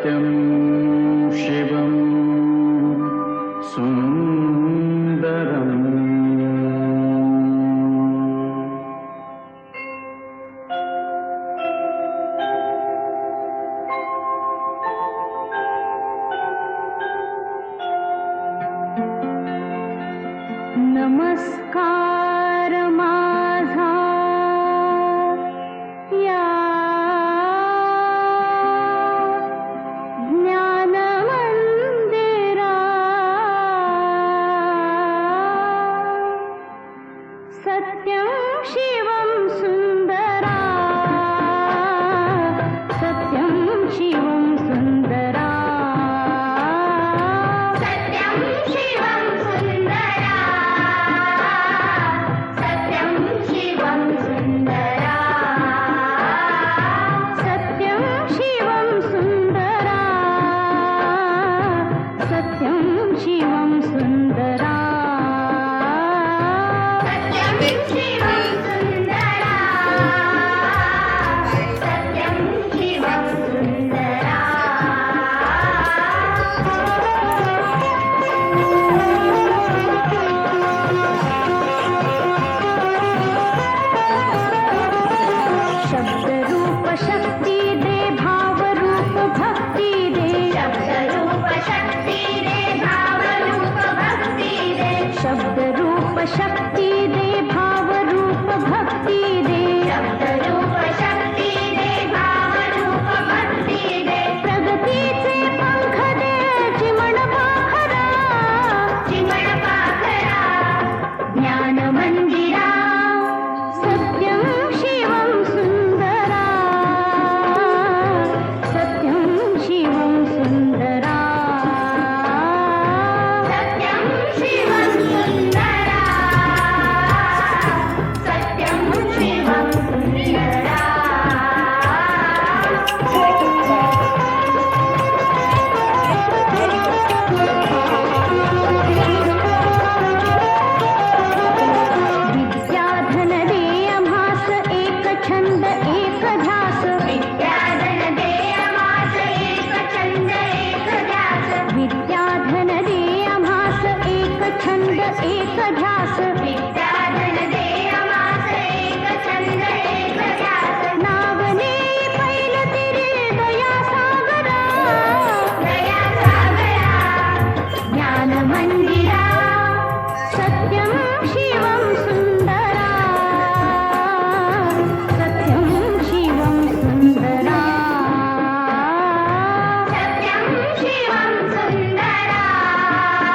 सत्यं शिवं सुन्दरम्। नमस्कार माझा या ज्ञान मंदिरा, सत्यं शिवं सुंदरा, सत्यं शिवं सुंदरा, सत्यं शिवं सुंदरा, सत्यं शिवं सुंदरा, सत्यं शिवं सुंदरा, सत्यं शिवं सुंदरा, सत्यं शिवं सुंदरा, सत्यं शिवं सुंदरा। शब्द रूप शक्ति दे, भाव रूप भक्ति दे, शब्द रूप शक्ति दे, भाव रूप भक्ति दे, शब्द रूप शक्ति दे, भाव रूप भक्ति दे, शब्द रूप शक्ति दे, भाव रूप भक्ति दे, प्रगतीचे पंख दे, चिमण पाखरा, चिमण पाखरा, ज्ञान मंदिरा, सत्यं शिवं सुंदरा, सत्यं शिवं सुंदरा, सत्यं शिवं सुंदरा, सत्यं शिवं सुंदरा। विद्याधन दे आम्हास, एक छंद एक ध्यास,